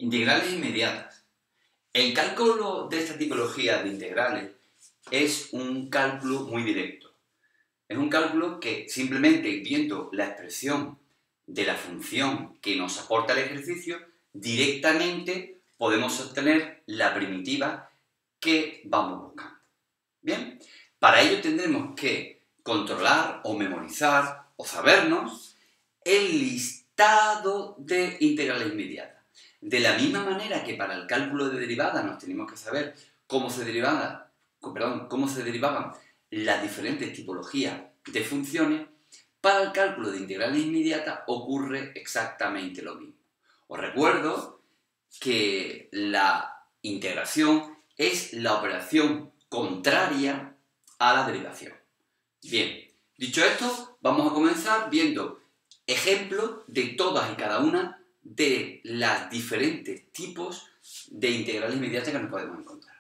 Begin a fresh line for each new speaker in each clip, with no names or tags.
Integrales inmediatas. El cálculo de esta tipología de integrales es un cálculo muy directo. Es un cálculo que simplemente viendo la expresión de la función que nos aporta el ejercicio, directamente podemos obtener la primitiva que vamos buscando. Bien, para ello tendremos que controlar o memorizar o sabernos el listado de integrales inmediatas. De la misma manera que para el cálculo de derivadas nos tenemos que saber cómo se derivaban las diferentes tipologías de funciones, para el cálculo de integrales inmediatas ocurre exactamente lo mismo. Os recuerdo que la integración es la operación contraria a la derivación. Bien, dicho esto, vamos a comenzar viendo ejemplos de todas y cada una de las diferentes tipos de integrales inmediatas que nos podemos encontrar.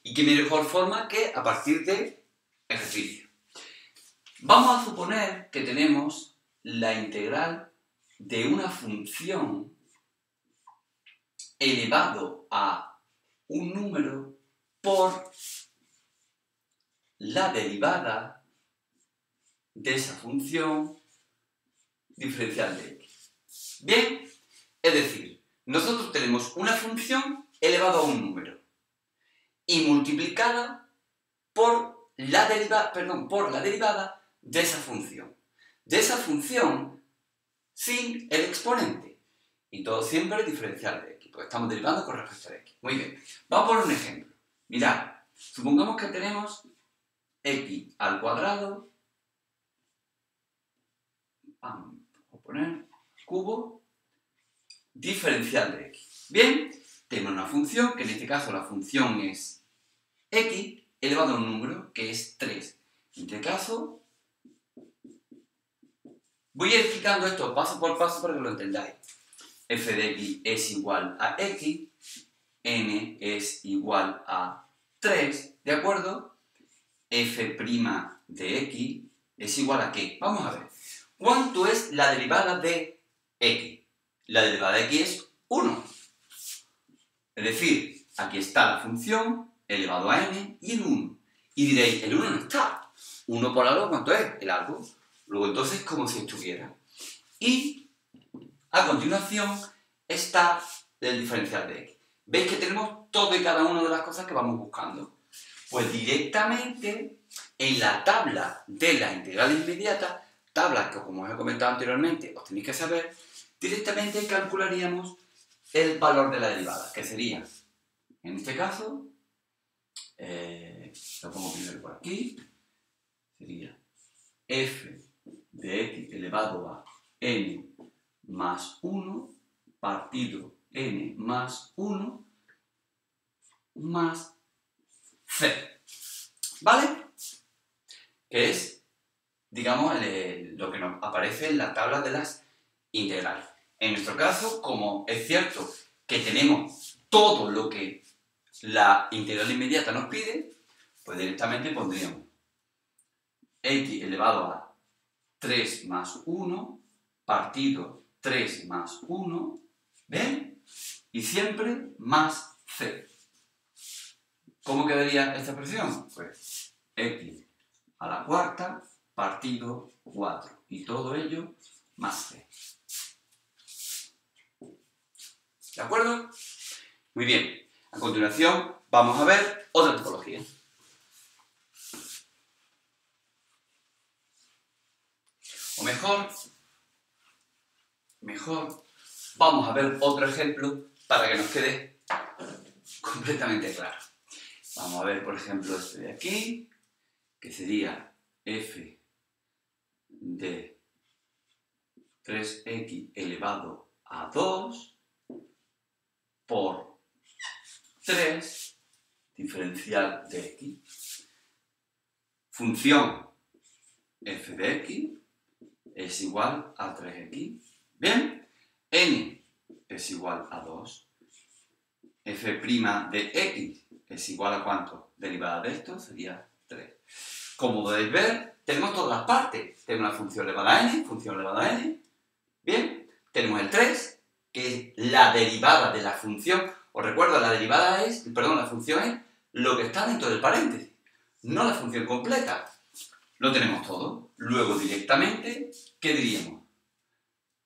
Y qué mejor forma que a partir de ejercicio. Vamos a suponer que tenemos la integral de una función elevado a un número por la derivada de esa función diferencial de x. Bien, es decir, nosotros tenemos una función elevada a un número y multiplicada por la derivada de esa función. De esa función sin el exponente. Y todo siempre diferencial de x, porque estamos derivando con respecto a x. Muy bien, vamos a poner un ejemplo. Mirad, supongamos que tenemos x al cuadrado, vamos a poner cubo, diferencial de x. Bien, tenemos una función, que en este caso la función es x elevado a un número, que es 3. En este caso, voy a ir explicando esto paso por paso para que lo entendáis. F de x es igual a x, n es igual a 3, ¿de acuerdo? F' de x es igual a ¿qué? Vamos a ver. ¿Cuánto es la derivada de x? La derivada de x es 1. Es decir, aquí está la función elevado a n y el 1. Y diréis, el 1 no está. 1 por algo, ¿cuánto es? El algo. Luego entonces, como si estuviera. Y a continuación está el diferencial de x. ¿Veis que tenemos todo y cada una de las cosas que vamos buscando? Pues directamente en la tabla de las integrales inmediatas, tablas que como os he comentado anteriormente os tenéis que saber, directamente calcularíamos el valor de la derivada, que sería, en este caso, lo pongo primero por aquí, sería f de x elevado a n más 1 partido n más 1 más c. ¿Vale? Que es, digamos, lo que nos aparece en la tabla de las integrales. En nuestro caso, como es cierto que tenemos todo lo que la integral inmediata nos pide, pues directamente pondríamos x elevado a 3 más 1 partido 3 más 1, ¿ven? Y siempre más c. ¿Cómo quedaría esta expresión? Pues x a la cuarta partido 4 y todo ello más c. ¿De acuerdo? Muy bien. A continuación vamos a ver otra tipología. O mejor, vamos a ver otro ejemplo para que nos quede completamente claro. Vamos a ver, por ejemplo, este de aquí, que sería f de 3x elevado a 2 por 3 diferencial de x. Función f de x es igual a 3x. Bien, n es igual a 2. F' de x es igual a ¿cuánto? Derivada de esto sería 3. Como podéis ver, tenemos todas las partes. Tenemos la función elevada a n, función elevada a n. Bien, tenemos el 3, que es la derivada de la función. Os recuerdo, la función es lo que está dentro del paréntesis, no la función completa. Lo tenemos todo. Luego, directamente, ¿qué diríamos?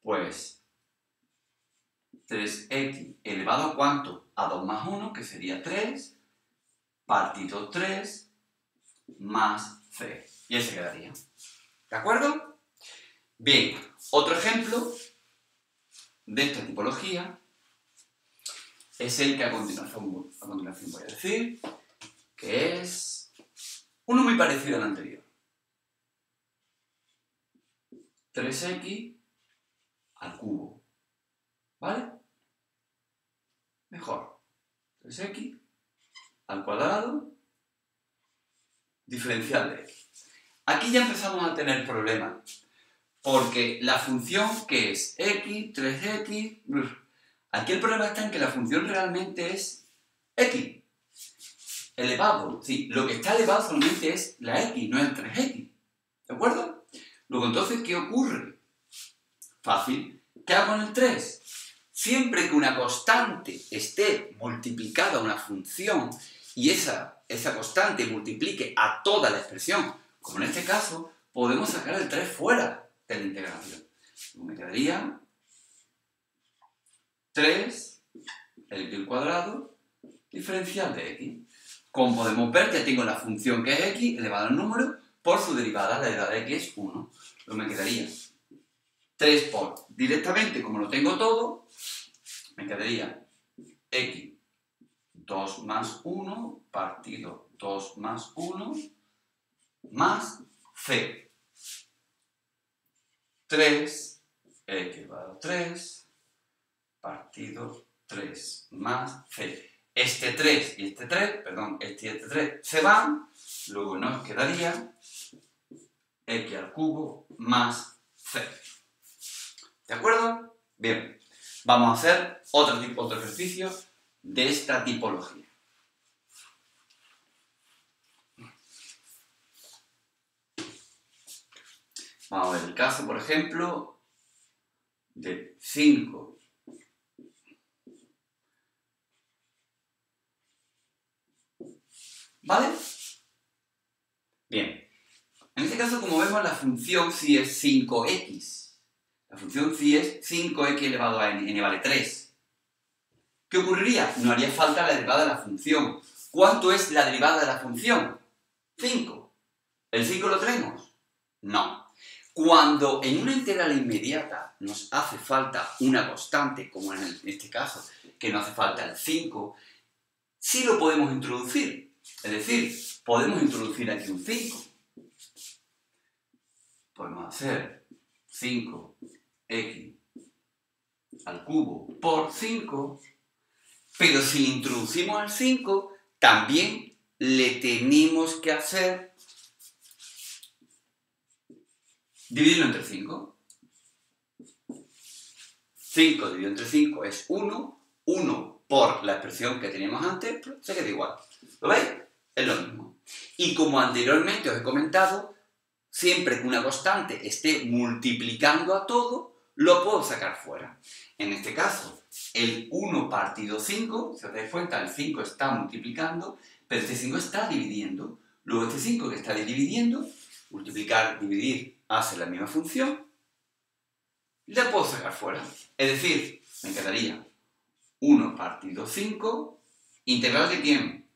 Pues 3x elevado a ¿cuánto? A 2 más 1, que sería 3, partido 3, más c. Y ese quedaría. ¿De acuerdo? Bien, otro ejemplo de esta tipología es el que a continuación voy a decir, que es uno muy parecido al anterior. 3x al cubo. ¿Vale? Mejor. 3x al cuadrado diferencial de x. Aquí ya empezamos a tener problemas, porque la función que es x, 3x... Aquí el problema está en que la función realmente es x elevado. Sí, lo que está elevado solamente es la x, no el 3x. ¿De acuerdo? Luego, entonces, ¿qué ocurre? Fácil. ¿Qué hago con el 3? Siempre que una constante esté multiplicada a una función y esa constante multiplique a toda la expresión, como en este caso, podemos sacar el 3 fuera de la integración. Me quedaría 3 x al cuadrado diferencial de x. Como podemos ver, ya tengo la función que es x elevada al número por su derivada, la derivada de x es 1. Luego me quedaría 3 por, directamente, como lo tengo todo, me quedaría x 2 más 1 partido 2 más 1 más c. 3 x elevado a 3 partido 3 más c. Este 3 y este 3, perdón, este y este 3 se van, luego nos quedaría x al cubo más c. ¿De acuerdo? Bien, vamos a hacer otro ejercicio de esta tipología. Vamos a ver el caso, por ejemplo, de 5. ¿Vale? Bien. En este caso, como vemos, la función phi es 5x. La función phi es 5x elevado a n vale 3. ¿Qué ocurriría? No haría falta la derivada de la función. ¿Cuánto es la derivada de la función? 5. ¿El 5 lo tenemos? No. Cuando en una integral inmediata nos hace falta una constante, como en este caso, que nos hace falta el 5, sí lo podemos introducir. Es decir, podemos introducir aquí un 5. Podemos hacer 5x al cubo por 5, pero si introducimos al 5, también le tenemos que hacer dividirlo entre 5. 5 dividido entre 5 es 1. 1 por la expresión que teníamos antes, se queda igual. ¿Lo veis? Es lo mismo. Y como anteriormente os he comentado, siempre que una constante esté multiplicando a todo, lo puedo sacar fuera. En este caso, el 1 partido 5, si os dais cuenta, el 5 está multiplicando, pero este 5 está dividiendo. Luego este 5 que está dividiendo, multiplicar, dividir, hace la misma función, la puedo sacar fuera. Es decir, me quedaría 1 partido 5, ¿integral de quién?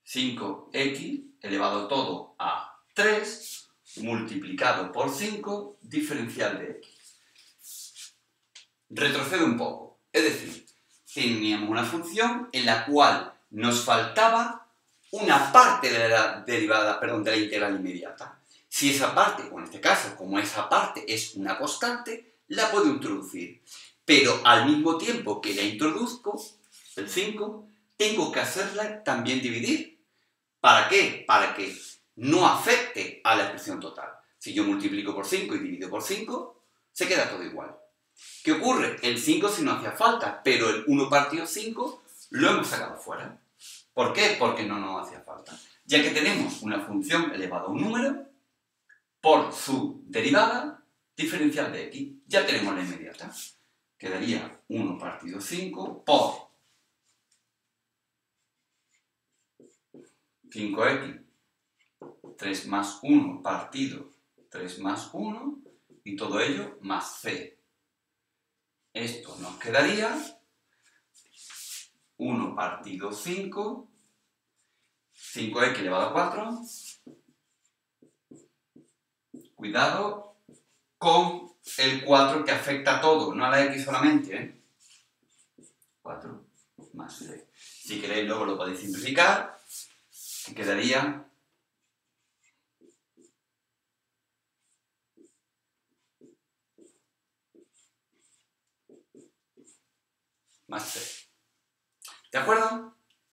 5x elevado todo a 3 multiplicado por 5 diferencial de x. Retrocedo un poco. Es decir, teníamos una función en la cual nos faltaba una parte de la derivada, perdón, de la integral inmediata. Si esa parte, o en este caso, como esa parte es una constante, la puedo introducir. Pero al mismo tiempo que la introduzco, el 5, tengo que hacerla también dividir. ¿Para qué? Para que no afecte a la expresión total. Si yo multiplico por 5 y divido por 5, se queda todo igual. ¿Qué ocurre? El 5 sí no hacía falta, pero el 1 partido 5 lo hemos sacado fuera. ¿Por qué? Porque no nos hacía falta. Ya que tenemos una función elevada a un número por su derivada diferencial de x. Ya tenemos la inmediata. quedaría 1 partido 5 por 5x, 3 más 1 partido 3 más 1, y todo ello más c. Esto nos quedaría 1 partido 5, 5x elevado a 4, cuidado con el 4 que afecta a todo, no a la x solamente, ¿eh? 4 más c. Si queréis luego lo podéis simplificar, y quedaría más c. ¿De acuerdo?